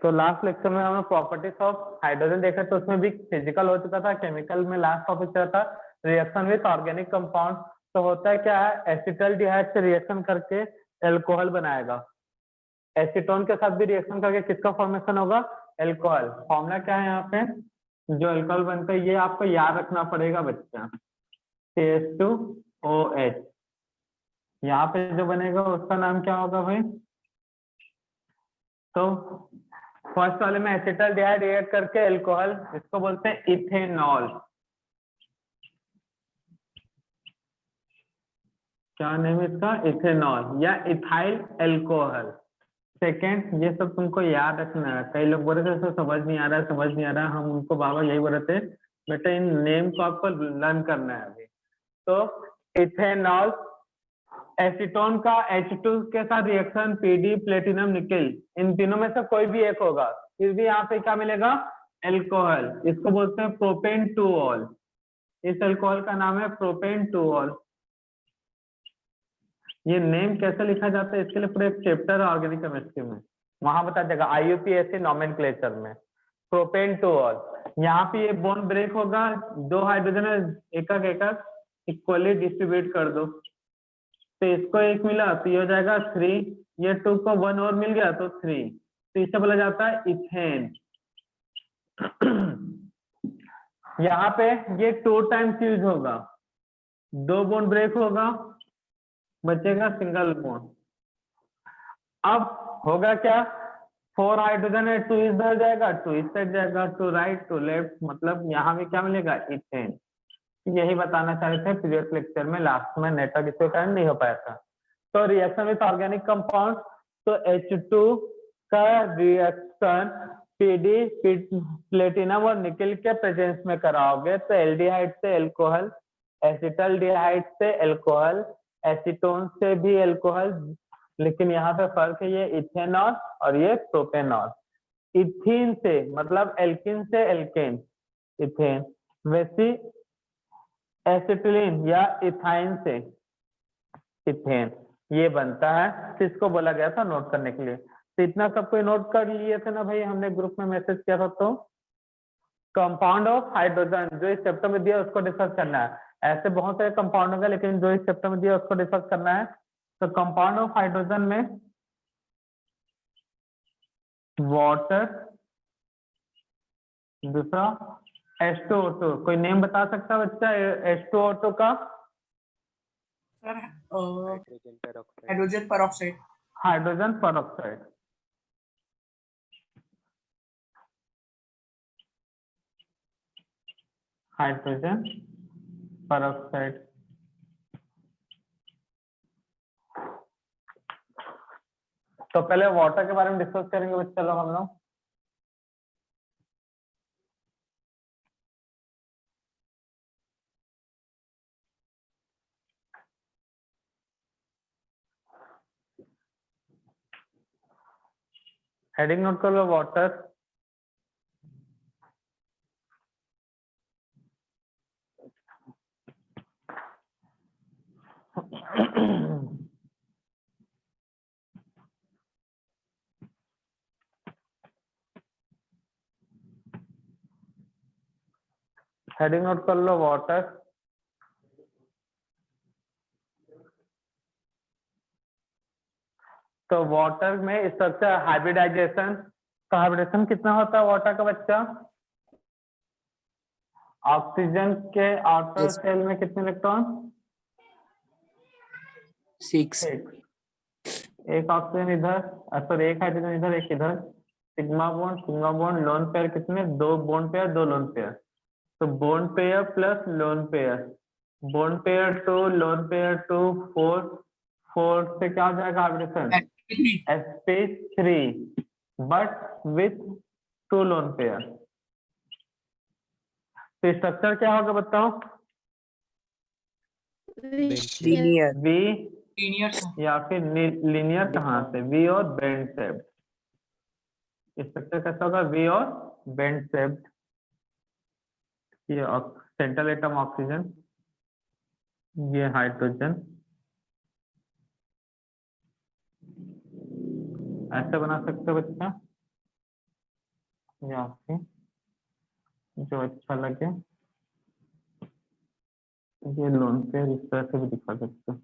तो last lecture में हमने प्रॉपर्टीज ऑफ हाइड्रोजन देखा, तो उसमें भी फिजिकल हो चुका था। केमिकल में लास्ट टॉपिक क्या था, रिएक्शन विथ ऑर्गेनिक कंपाउंड। तो होता है क्या है, एसिटल्डिहाइड से रिएक्शन करके एल्कोहल बनाएगा। एसीटोन के साथ भी रिएक्शन करके किसका फॉर्मेशन होगा, एल्कोहल। फॉर्मूला क्या है यहाँ पे, जो एल्कोहल बनता है ये आपको याद रखना पड़ेगा बच्चा, CH2OH। यहाँ पे जो बनेगा उसका नाम क्या होगा भाई, तो फर्स्ट वाले में एसिटल्डिहाइड रिएक्ट करके एल्कोहल, इसको बोलते हैं इथेनॉल। क्या नेम है इसका, इथेनॉल या इथाइल एल्कोहल। सेकेंड, ये सब तुमको याद रखना है। कई लोग बोल रहे थे समझ नहीं आ रहा है, समझ नहीं आ रहा है, हम उनको बाबा यही बोल रहे थे बेटा इन नेम को आपको लर्न करना है अभी। तो इथेनॉल, एसीटोन का H2 के साथ रिएक्शन PD प्लेटिनम निकल, इन तीनों में से कोई भी एक होगा, फिर भी यहाँ पे क्या मिलेगा, एल्कोहल। इसको बोलते हैं प्रोपेन टू ऑल। इस एल्कोहल का नाम है प्रोपेन टू ऑल। ये नेम कैसे लिखा जाता है इसके लिए पूरे एक चैप्टर है ऑर्गेनिक केमिस्ट्री में, वहां बता देगा IUPAC नोमेनक्लेचर में। प्रोपेन टू ऑल, यहाँ पे ये बॉन्ड ब्रेक होगा, दो हाइड्रोजन एक एक इक्वली डिस्ट्रीब्यूट कर दो। तो इसको एक मिला तो ये हो जाएगा 3, ये 2 को 1 और मिल गया तो 3, तो इसे बोला जाता है इथेन। यहाँ पे ये 2 टाइम्स यूज होगा, 2 बॉन्ड ब्रेक होगा, बचेगा सिंगल बॉन्ड। अब होगा क्या, 4 हाइड्रोजन है, 2 इधर जाएगा, 2 इस साइड जाएगा, 2 राइट 2 लेफ्ट, मतलब यहाँ भी क्या मिलेगा, इथेन। यही बताना चाह रहे थे प्रीवियस लेक्चर में, लास्ट में नेटवर्क इश्यू के कारण नहीं हो पाया था। तो रिएक्शन विथ ऑर्गेनिक कंपाउंड, तो H2 का रिएक्शन PD प्लेटिनम और निकल के प्रेजेंस में कराओगे तो एल्डिहाइड से एल्कोहल, एसिटल्डिहाइड से एल्कोहल, एसीटोन से भी एल्कोहल, लेकिन यहाँ पे फर्क है, ये इथेनॉल और ये प्रोपेनॉल। इथीन से मतलब एल्किन से एल्केन, इथेन। वैसे एसिटिलीन या इथाइन से इथेन, ये बनता है। तो इसको बोला गया था नोट करने के लिए। तो इतना सब कोई नोट कर लिए थे ना भाई, हमने ग्रुप में मैसेज किया था। तो कंपाउंड ऑफ हाइड्रोजन जो इस चैप्टर में दिया उसको डिस्कस करना है। ऐसे बहुत सारे कंपाउंड होंगे, लेकिन जो इस चैप्टर में दिया उसको डिस्कस करना है। तो कंपाउंड ऑफ हाइड्रोजन में वाटर, दूसरा H2O2। कोई नेम बता सकता है बच्चा H2O2 का? Sir hydrogen peroxide. Hydrogen peroxide. Hydrogen peroxide. तो पहले वाटर के बारे में डिस्कस करेंगे बच्चा लोग हम लोग। हेडिंग नोट कर लो, वाटर। हेडिंग नोट कर लो, वाटर। तो वाटर में स्ट्रक्चर हाइब्रिडाइजेशन। तो हाइब्रिडेशन कितना होता है वाटर का बच्चा? ऑक्सीजन के आउटर सेल में कितने इलेक्ट्रॉन? 6। एक ऑक्सीजन इधर, सॉरी एक हाइड्रोजन इधर, एक इधर। सिग्मा बॉन्ड लोन पेयर कितने, 2 बॉन्ड पेयर 2 लोन पेयर। तो bond pair plus lone pair, bond pair 2 lone pair 2 4, 4 से क्या हो जाएगा hybridisation, sp3 but with 2 lone pair. तो स्ट्रक्चर क्या होगा बताओ? लीनियर। वी लीनियर या फिर लीनियर, कहाँ से, वी और बेंड शेप्ड। स्ट्रक्चर कैसा होगा, वी और बेंड शेप्ड। ये सेंट्रल एटम ऑक्सीजन, ये हाइड्रोजन, ऐसे बना सकते हो बच्चा। या फिर जो अच्छा लगे ये लोन पे इस तरह से भी दिखा सकते हो,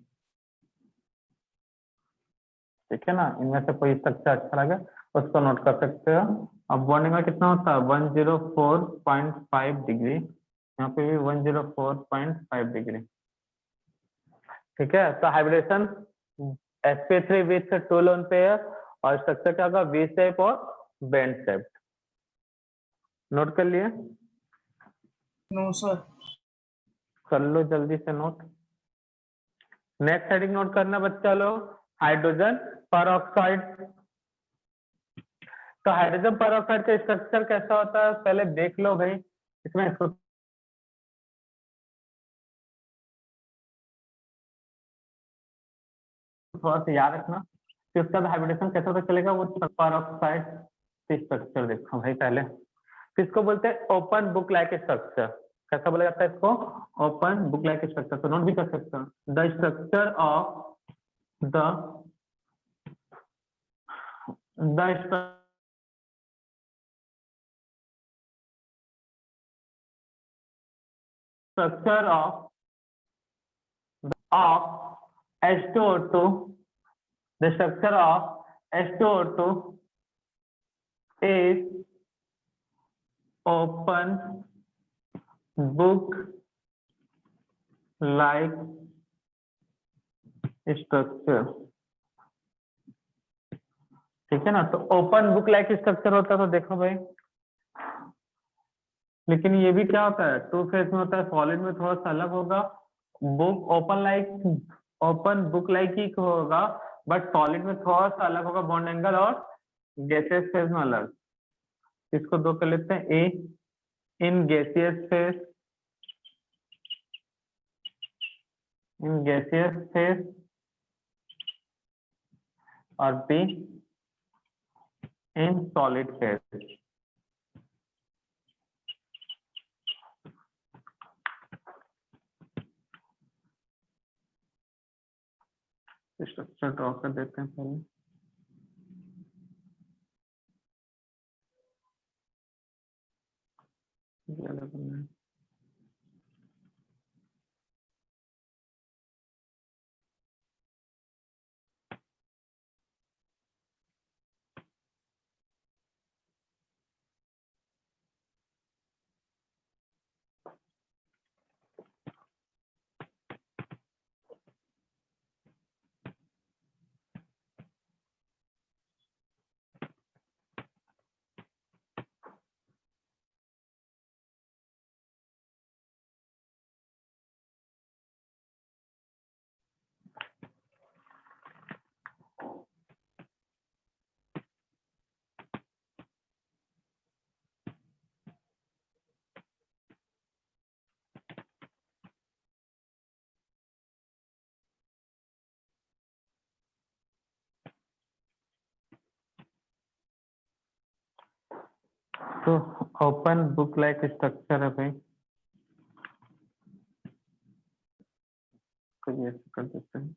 ठीक है ना। इनमें से कोई स्ट्रक्चर अच्छा लगे उसको नोट कर सकते हो। अब बॉन्डिंग में कितना होता है 104.5 डिग्री, यहाँ पे भी 104.5 डिग्री, ठीक है। तो hybridisation sp3 with two lone pair और स्ट्रक्चर क्या होगा वी शेप और बेंड शेप। नोट कर लिए? No sir. कर लो जल्दी से नोट। नेक्स्ट हेडिंग नोट करना बच्चा लोग, हाइड्रोजन परऑक्साइड। तो हाइड्रोजन परऑक्साइड का स्ट्रक्चर कैसा होता है पहले देख लो भाई, इसमें इसको थोड़ा सा याद रखना कि उसका हाइब्रिडेशन कैसा होता चलेगा। वो परऑक्साइड स्ट्रक्चर देखो भाई पहले, तो इसको बोलते हैं ओपन बुक लाइक स्ट्रक्चर। कैसा बोला जाता है इसको? Open book like structure. तो नोट भी कर सकते हो, the structure of the structure of H2O2, the structure of H2O2 is open book like structure, ठीक है ना। तो ओपन बुक लाइक स्ट्रक्चर होता है तो देखो भाई, लेकिन ये भी क्या होता है टू फेज में होता है, सॉलिड में थोड़ा सा अलग होगा। Book open book like he होगा, बट सॉलिड में थोड़ा सा अलग होगा बॉन्ड एंगल और गैसियस फेज में अलग। इसको दो कर लेते हैं, ए इन गैसियस फेज और be in solid phase. Structure draw कर देते हैं पहले। ये अलग बनना है। तो ओपन बुक लाइक स्ट्रक्चर है भाई, तो ये ऐसे कर देते हैं।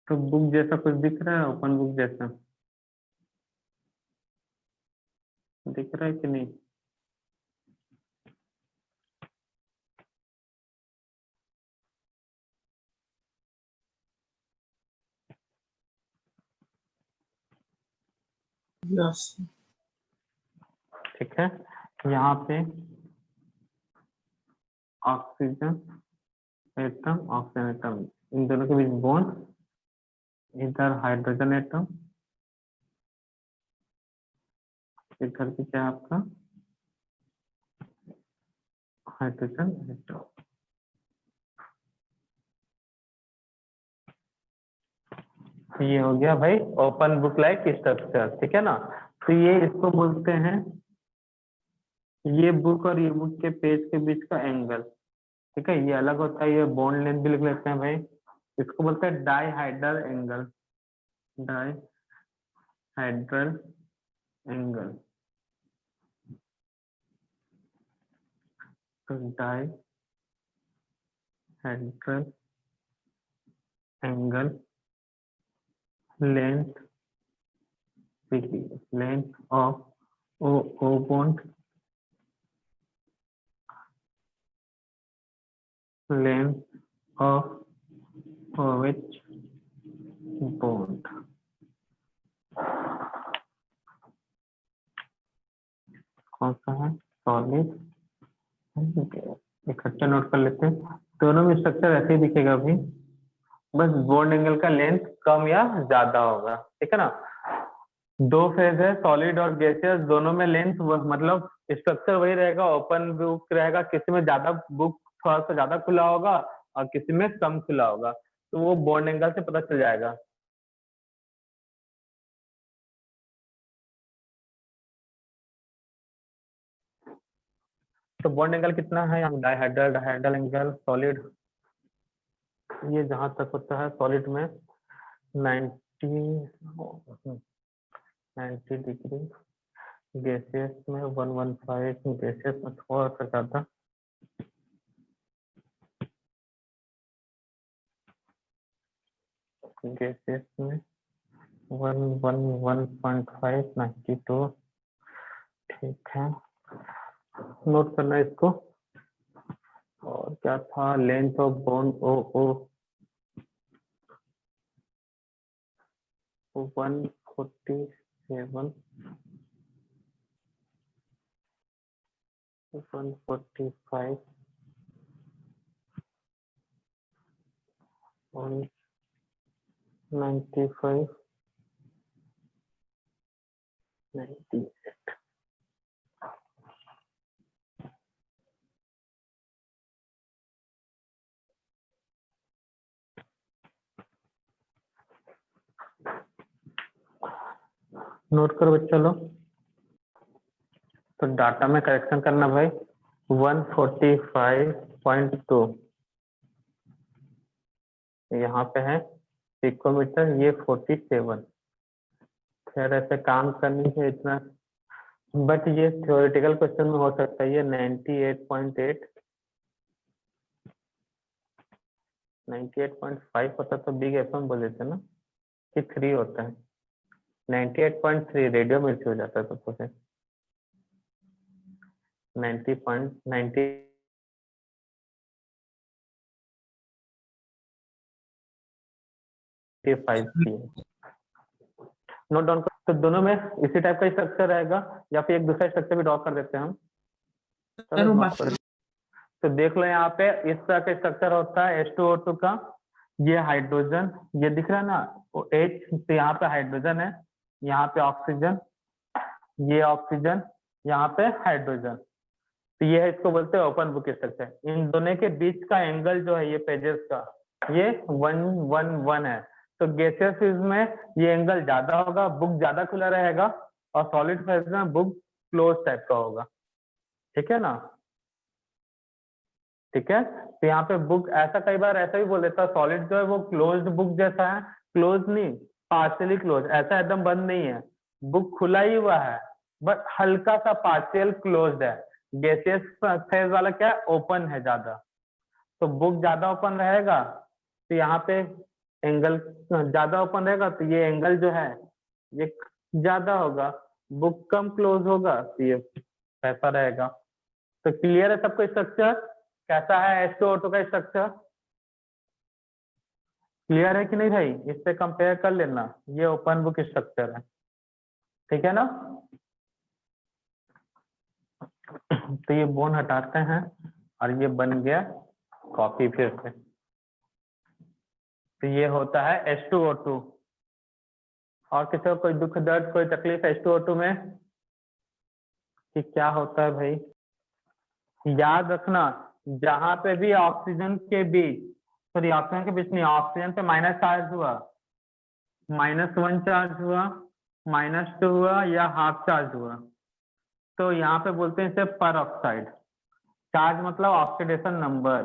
तो बुक जैसा कुछ दिख रहा है, ओपन बुक जैसा दिख रहा है कि नहीं? यस। ठीक है, यहाँ पे ऑक्सीजन एटम ऑक्सीजन एटम, इन दोनों के बीच बॉन्ड, इधर हाइड्रोजन एटम, इधर भी क्या है आपका हाइड्रोजन एटम। ये हो गया भाई ओपन बुक लाइक स्ट्रक्चर, ठीक है ना। तो ये इसको बोलते हैं, ये बुक और ये बुक के पेज के बीच का एंगल, ठीक है, ये अलग होता है। ये बॉन्ड लेंथ भी लिख लेते हैं भाई, इसको बोलते हैं dihedral angle, dihedral angle. तो dihedral angle length length of O bond, length of which bond? कौन सा है? सॉलिड। इकट्ठे नोट कर लेते हैं। दोनों में स्ट्रक्चर ऐसे ही दिखेगा अभी, बस बॉन्ड एंगल का लेंथ कम या ज्यादा होगा, ठीक है ना। दो फेज है, सॉलिड और गैसियस, दोनों में लेंथ मतलब स्ट्रक्चर वही रहेगा, ओपन बुक रहेगा, किसी में ज्यादा बुक थोड़ा सा ज्यादा खुला होगा और किसी में कम खुला होगा, तो वो बॉन्ड एंगल से पता चल जाएगा। तो बॉन्ड एंगल कितना है? हम डायहेड्रल एंगल सॉलिड, ये जहां तक होता है सॉलिड में 90 डिग्री, गैसियस में 115, गैसियस में थोड़ा सा ज्यादा, गैसियस में 111.5, 92, ठीक है, नोट करना है इसको। और क्या था? Length of bond O 147, 145, 195, 98। Note करो बच्चा लोग। तो डाटा में करेक्शन करना भाई, 145.2 यहाँ पे है पिकोमीटर, ये 47। खैर ऐसे काम करने से इतना, बट ये थ्योरेटिकल क्वेश्चन में हो सकता है। ये 98.8, 98.5 होता तो बिग एफएम बोल देते ना, कि 3 होता है। 98.3 रेडियो मिर्ची हो जाता है तो फिर 90.90 नोट डाउन कर। तो दोनों में इसी टाइप का स्ट्रक्चर रहेगा या फिर एक दूसरा स्ट्रक्चर भी ड्रॉ कर देते हैं हम। चलो ड्रॉ कर। तो देख लो यहाँ पे इस तरह का स्ट्रक्चर होता है H2O2 का। ये हाइड्रोजन, ये दिख रहा है ना H, तो यहाँ पे हाइड्रोजन है, यहाँ पे ऑक्सीजन, ये ऑक्सीजन, यहाँ पे हाइड्रोजन। तो ये है, इसको बोलते हैं ओपन बुक स्ट्रक्चर। इन दोनों के बीच का एंगल जो है ये पेजेस का, ये 111 है। तो गैसियस फेज में ये एंगल ज्यादा होगा, बुक ज्यादा खुला रहेगा, और सॉलिड फेज में बुक क्लोज टाइप का होगा, ठीक है ना। ठीक है, तो यहाँ पे बुक ऐसा कई बार ऐसा भी बोल देता है, सॉलिड जो है वो क्लोज्ड बुक जैसा है, क्लोज नहीं, पार्शियली क्लोज, ऐसा एकदम बंद नहीं है, बुक खुला ही हुआ है, बट हल्का सा पार्शियल क्लोज्ड है। गैसियस फेज वाला क्या है, ओपन है ज्यादा, तो बुक ज्यादा ओपन रहेगा, तो यहाँ पे एंगल ज्यादा ओपन रहेगा, तो ये एंगल जो है ये ज्यादा होगा। बुक कम क्लोज होगा तो ये ऐसा रहेगा। तो क्लियर है सबको स्ट्रक्चर कैसा है H2O2 का स्ट्रक्चर? क्लियर है कि नहीं भाई? इससे कंपेयर कर लेना, ये ओपन बुक स्ट्रक्चर है, ठीक है ना। तो ये बोन हटाते हैं और ये बन गया कॉपी फिर से। तो ये होता है H2O2। और किसी को कोई दुख दर्द कोई तकलीफ H2O2 में कि क्या होता है भाई? याद रखना, जहां पे भी ऑक्सीजन के बीच, सॉरी ऑक्सीजन के बीच नहीं, ऑक्सीजन पे माइनस चार्ज हुआ, -1 चार्ज हुआ, -2 हुआ या हाफ चार्ज हुआ, तो यहाँ पे बोलते हैं इसे पर ऑक्साइड। चार्ज मतलब ऑक्सीडेशन नंबर,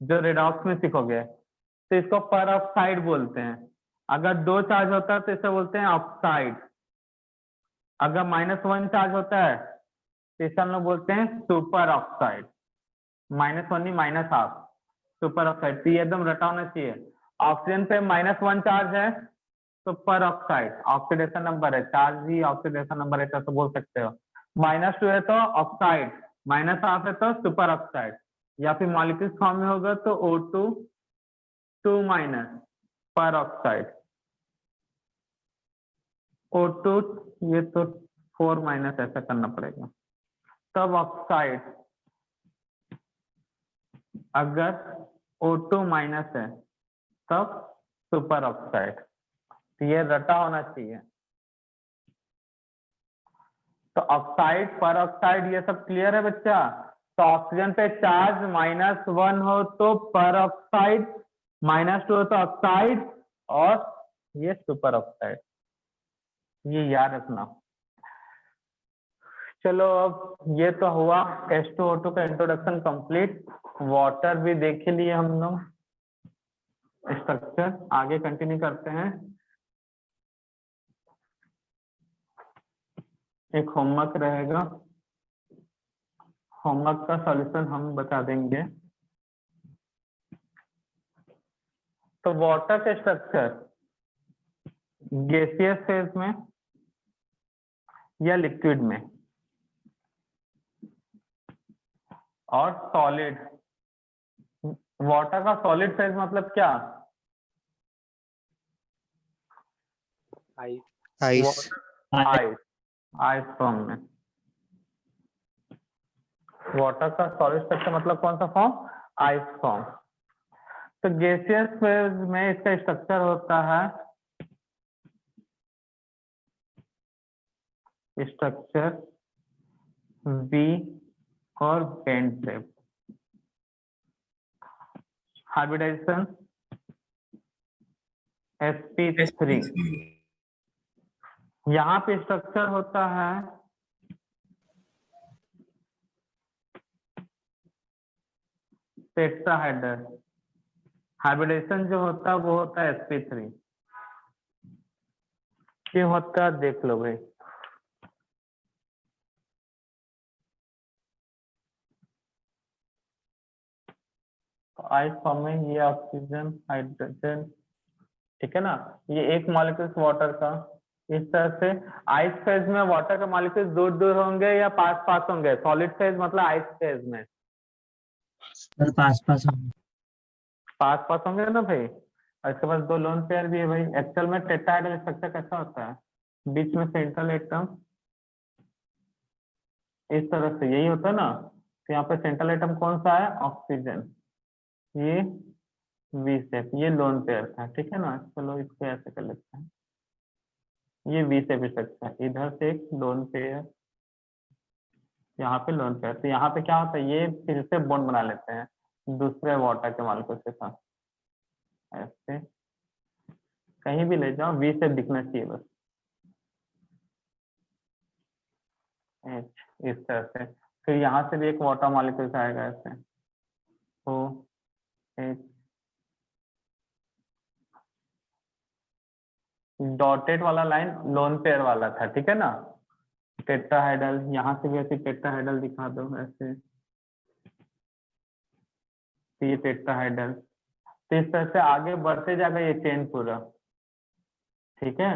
जो रेडॉक्स में सीखोगे, तो इसको पर ऑक्साइड बोलते हैं। अगर 2 चार्ज होता है तो इसे बोलते हैं ऑक्साइड। अगर -1 चार्ज होता है तो इसे हम लोग बोलते हैं सुपर ऑक्साइड। -1 नहीं, -1/2 सुपर ऑक्साइड। तो ये एकदम रटा होना चाहिए। ऑक्सीजन पे -1 चार्ज है तो पर ऑक्साइड ऑक्सीडेशन नंबर है, चार्ज ही ऑक्सीडेशन नंबर है तो बोल सकते हो। -2 है तो ऑक्साइड, -1/2 है तो सुपर ऑक्साइड, या फिर मॉलिक्यूल्स फॉर्म में होगा तो O2 2- पर ऑक्साइड, O2 ये तो 4- ऐसा करना पड़ेगा। तब ऑक्साइड अगर O2- है तब सुपर ऑक्साइड, तो ये रटा होना चाहिए। तो ऑक्साइड पर ऑक्साइड ये सब क्लियर है बच्चा। तो ऑक्सीजन पे चार्ज -1 हो तो पर ऑक्साइड, -2 हो तो ऑक्साइड, और ये सुपर ऑक्साइड, ये याद रखना। चलो अब ये तो हुआ H2O2 का इंट्रोडक्शन कंप्लीट। वाटर भी देख लिए हम लोग स्ट्रक्चर, आगे कंटिन्यू करते हैं। एक होमवर्क रहेगा, होमवर्क का सॉल्यूशन हम बता देंगे। तो वाटर के स्ट्रक्चर गैसियस फेज में या लिक्विड में, और सॉलिड, वाटर का सॉलिड फेज मतलब क्या? आइस आइस, आइस फॉर्म में। वाटर का सॉलिड स्ट्रक्चर मतलब कौन सा फॉर्म? Ice form. तो गैसियस फेज में इसका स्ट्रक्चर होता है स्ट्रक्चर V और बेंड शेप। Hybridisation sp3। यहाँ पे स्ट्रक्चर होता है टेट्राहेड्रल। हाइब्रिडेशन जो होता है वो होता है sp3। क्यों होता है देख लो भाई। आइस फॉर्म में ये ऑक्सीजन हाइड्रोजन, ठीक है ना, ये एक मॉलिक्यूल वाटर का। इस तरह से आइस फेज में वाटर का मॉलिक्यूल दूर दूर होंगे या पास पास होंगे? सॉलिड फेज मतलब आइस फेज में पास पास पास पास होंगे ना भाई। और इसके पास 2 लोन पेयर भी है भाई। एक्चुअल में टेट्राहेड्रल स्ट्रक्चर कैसा होता है? बीच में सेंट्रल एटम इस तरह से, यही होता है ना। तो यहाँ पे सेंट्रल एटम कौन सा है? ऑक्सीजन। ये वी शेप, ये लोन पेयर था, ठीक है ना। चलो इसको ऐसे कर लेते हैं, ये वी शेप स्ट्रक्चर, इधर से एक लोन पेयर, यहाँ पे लोन पेयर। तो यहाँ पे क्या होता है, ये फिर से बॉन्ड बना लेते हैं दूसरे वाटर के मॉलिक्यूल के साथ। ऐसे कहीं भी ले जाओ, वी शेप दिखना चाहिए बस। इस तरह से फिर यहाँ से भी एक वाटर मॉलिक्यूल आएगा ऐसे, ओ एच। डॉटेड वाला लाइन लोन पेयर वाला था, ठीक है ना। टेट्राहेड्रल, यहाँ से भी ऐसे टेट्राहेड्रल दिखा दो ऐसे, तो ये टेट्राहेड्रल। तो इस तरह से आगे बढ़ते जाएगा ये चेन पूरा, ठीक है।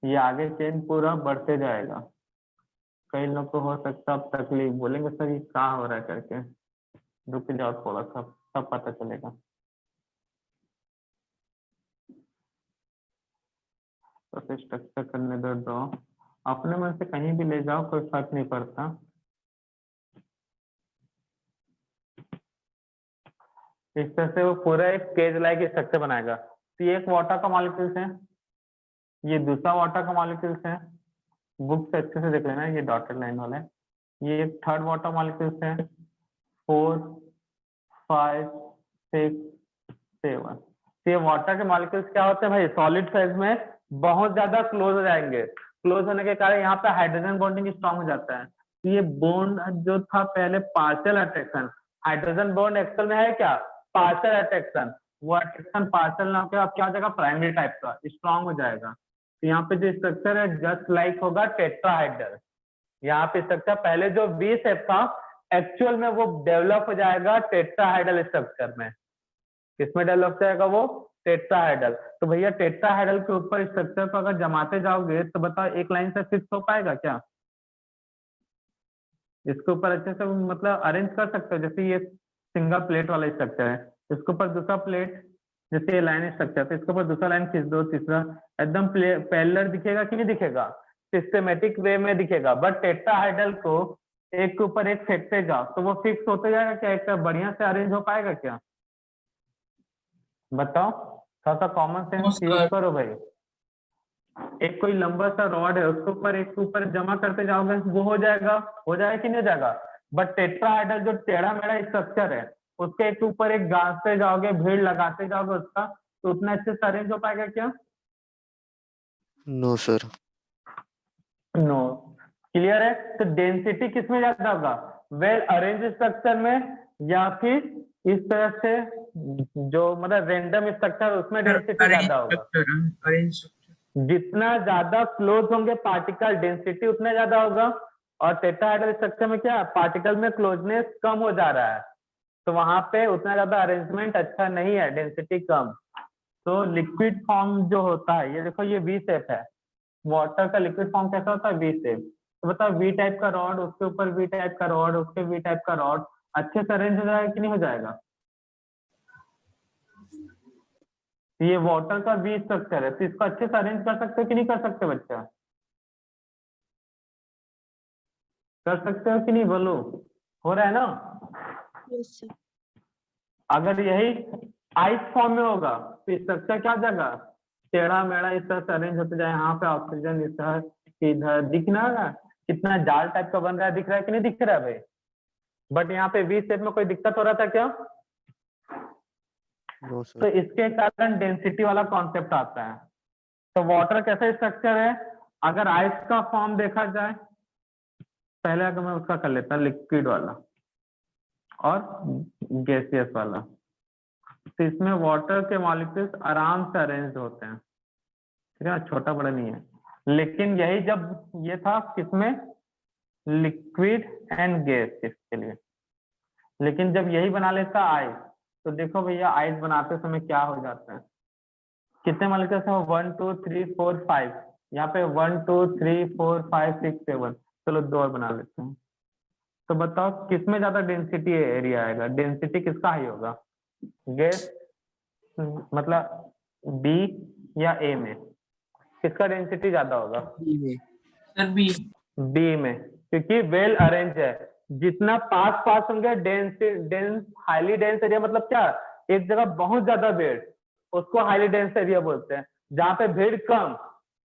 ये आगे चेन पूरा बढ़ते जाएगा। कई लोग को हो सकता है अब तकलीफ, बोलेंगे सर ये क्या हो रहा है करके। रुक जाओ थोड़ा सा, सब पता चलेगा। तो फिर स्ट्रक्चर करने दो ड्रॉ, अपने मन से कहीं भी ले जाओ, कोई फर्क नहीं पड़ता। इस तरह से वो पूरा एक केज लाइक स्ट्रक्चर बनाएगा। तो ये एक वाटर का मॉलिक्यूल्स है, ये दूसरा वाटर का मॉलिक्यूल्स है। बुक से अच्छे से देख लेना, ये डॉटेड लाइन वाला है। ये एक थर्ड वाटर मॉलिक्यूल्स है, 4 5 6 7। तो ये वाटर के मॉलिक्यूल्स क्या होते हैं भाई? सॉलिड फेज में बहुत ज्यादा क्लोज हो जाएंगे। क्लोज होने के कारण यहाँ पे हाइड्रोजन बॉन्डिंग स्ट्रॉन्ग हो जाता है। तो ये बॉन्ड जो था पहले partial attraction, hydrogen bond actual में है क्या? Partial attraction. वो अट्रैक्शन पार्शियल ना होकर अब क्या हो जाएगा? प्राइमरी टाइप का स्ट्रॉन्ग हो जाएगा। तो यहाँ पे जो स्ट्रक्चर है जस्ट लाइक होगा टेट्राहाइड्रल। यहाँ पे स्ट्रक्चर पहले जो वी शेप था एक्चुअल में वो डेवलप हो जाएगा टेट्राहाइड्रल स्ट्रक्चर में। किसमें डेवलप हो जाएगा? वो टेट्राहेड्रल। तो भैया टेट्राहेड्रल के ऊपर स्ट्रक्चर को अगर जमाते जाओगे तो बताओ एक लाइन से फिक्स हो पाएगा क्या? इसके ऊपर अच्छे से मतलब अरेंज कर सकते हो, जैसे ये सिंगल प्लेट वाला स्ट्रक्चर है, इसके ऊपर दूसरा प्लेट, जैसे ये लाइन स्ट्रक्चर, तो इसके ऊपर दूसरा लाइन खींच दो, तीसरा, एकदम पैरेलल दिखेगा कि नहीं दिखेगा? सिस्टमेटिक वे में दिखेगा। बट टेट्राहेड्रल को एक के ऊपर एक फेंकते जाओ तो वो फिक्स होते जाएगा क्या? एक बढ़िया से अरेंज हो पाएगा क्या? बताओ, थोड़ा सा कॉमन सेंस यूज सर। करो भाई। एक कोई लंबा सा रॉड है, उसके ऊपर एक के ऊपर जमा करते जाओगे वो हो जाएगा कि नहीं हो जाएगा? बट टेट्राहेड्रल जो टेढ़ा मेढ़ा स्ट्रक्चर है, उसके एक ऊपर एक गांसते जाओगे, भीड़ लगाते जाओगे उसका, तो उतना अच्छे से अरेंज हो पाएगा क्या? No sir. नो। क्लियर है? तो डेंसिटी किसमें ज्यादा होगा? वेल अरेंज स्ट्रक्चर में, या फिर इस तरह से जो मतलब रेंडम स्ट्रक्चर उसमें डेंसिटी ज्यादा होगा? Arrange structure. जितना ज्यादा क्लोज होंगे पार्टिकल, डेंसिटी उतना ज्यादा होगा। और टेट्राहेड्रल स्ट्रक्चर में क्या, पार्टिकल में क्लोजनेस कम हो जा रहा है, तो वहां पे उतना ज्यादा अरेंजमेंट अच्छा नहीं है, डेंसिटी कम। तो लिक्विड फॉर्म जो होता है, ये देखो ये वी शेप है, वाटर का लिक्विड फॉर्म कैसा होता है? V shape. तो बताओ वी टाइप का रॉड, उसके ऊपर वी टाइप का रॉड, उसके वी टाइप का रॉड, अच्छे से अरेंज हो जाएगा कि नहीं हो जाएगा? ये वाटर का वी स्ट्रक्चर है, तो इसको अच्छे से अरेंज कर सकते हो कि नहीं कर सकते बच्चा? कर सकते हो कि नहीं, बोलो? हो रहा है ना? अगर यही आइस फॉर्म में होगा तो स्ट्रक्चर क्या जगह टेढ़ा मेढ़ा इस तरह से अरेंज होते जाए, यहाँ पे ऑक्सीजन इधर दिख ना रहा, कितना जाल टाइप का बन रहा है, दिख रहा है कि नहीं दिख रहा है भाई? बट यहाँ पे वी शेप में कोई दिक्कत हो रहा था क्या? नो तो सर। इसके कारण डेंसिटी वाला कॉन्सेप्ट आता है। तो वाटर कैसा स्ट्रक्चर है? अगर आइस का फॉर्म देखा जाए, पहले अगर मैं उसका कर लेता लिक्विड वाला और गैसियस वाला, तो इसमें वाटर के मॉलिक्यूल्स आराम से अरेंज होते हैं, ठीक है, छोटा बड़ा नहीं है। लेकिन यही जब ये था किसमें, लिक्विड एंड गैस इसके लिए, लेकिन जब यही बना लेता आइस, तो देखो भैया आइस बनाते समय क्या हो जाता है, कितने मॉलिक्यूल्स हैं? 1 2 3 4 5, यहाँ पे 1 2 3 4 5 6 7, चलो 2 और बना लेते हैं। तो बताओ किसमें ज्यादा डेंसिटी एरिया आएगा? डेंसिटी किसका हाई होगा? गैस मतलब बी या ए में, किसका डेंसिटी ज्यादा होगा? Sir B. बी में, क्योंकि वेल अरेंज है। जितना पास पास होंगे डेंस हाईली डेंस एरिया, मतलब क्या, एक जगह बहुत ज्यादा भीड़, उसको हाईली डेंस एरिया बोलते हैं। जहाँ पे भीड़ कम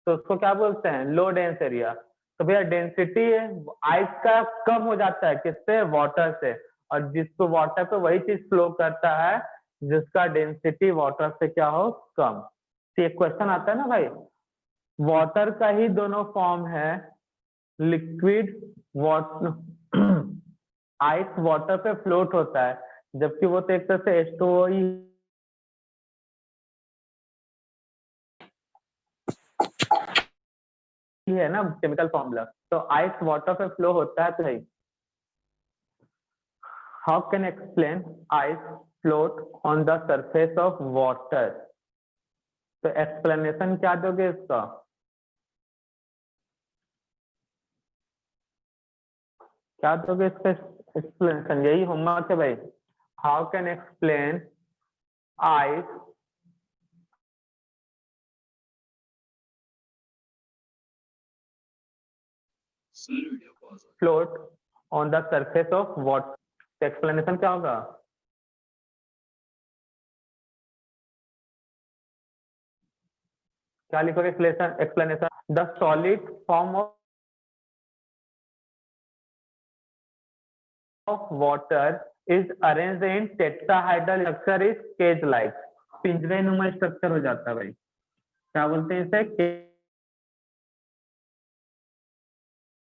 तो उसको क्या बोलते हैं? लो डेंस एरिया। तो भैया डेंसिटी आइस का कम हो जाता है किससे? वाटर से। और जिसको वाटर पे वही चीज फ्लो करता है जिसका डेंसिटी वाटर से क्या हो, कम। तो एक क्वेश्चन आता है ना भाई, वाटर का ही दोनों फॉर्म है, लिक्विड वाटर, आइस वाटर पे फ्लोट होता है, जबकि वो तो एक तरह से H2O ही है ना, केमिकल फॉर्मूला। तो आइस वाटर पे फ्लो होता है, तो है। How can explain ice float on the surface of water? तो एक्सप्लेनेशन क्या दोगे इसका? क्या दोगे इसका एक्सप्लेनेशन? यही होमवर्क है भाई। How can explain ice float on the surface of water? Explanation क्या होगा? क्या लिखोगे explanation? The solid form of water is arranged in tetrahedral structure is cage like। पिंजरे नुमा स्ट्रक्चर हो जाता है भाई, क्या बोलते हैं इसे?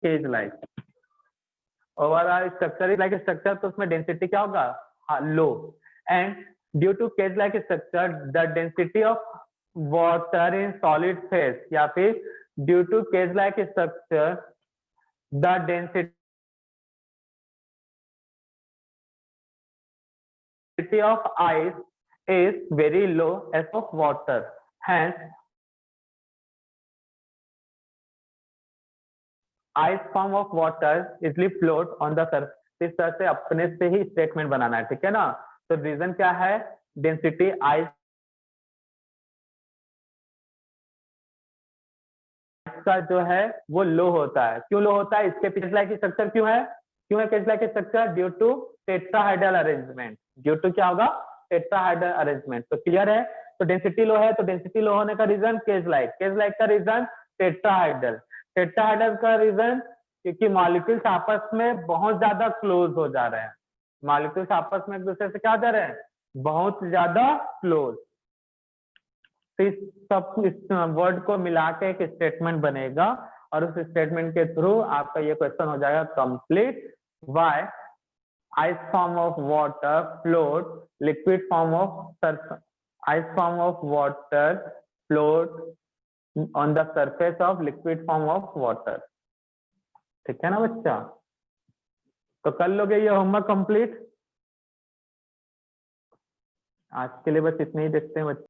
Cage like. Overall structure is like structure, तो उसमें डेंसिटी क्या होगा? Low. And due to cage like structure the density of water in solid phase, या फिर due to cage like structure the density of ice is very low s of water, hence ice form of water easily float on the surface। इस तरह से अपने से ही statement बनाना है, ठीक है ना। तो रीजन क्या है, डेंसिटी आइस का जो है वो लो होता है। क्यों लो होता है, इसके पीछे लाइक स्ट्रक्चर क्यों है cage like structure, due to tetrahedral arrangement, due to क्या होगा, टेट्राहाइड्रल अरेंजमेंट। तो क्लियर है, तो डेंसिटी लो है, तो डेंसिटी लो होने का रीजन केज लाइक का रीजन टेट्राहाइड्रल का रीजन क्योंकि मॉलिक्यूल्स आपस में बहुत ज्यादा क्लोज हो जा रहे हैं, मॉलिक्यूल्स आपस में एक दूसरे से क्या हो जा रहे हैं, बहुत ज्यादा क्लोज। तो इस सब इस वर्ड को मिला के एक स्टेटमेंट बनेगा और उस स्टेटमेंट के थ्रू आपका ये क्वेश्चन हो जाएगा complete. Why ice form of water float liquid form of surface, ice form of water float on the surface of liquid form of water। ठीक है ना बच्चा, तो कर लोगे ये होमवर्क कंप्लीट। आज के लिए बस इतने ही देखते हैं बच्चे।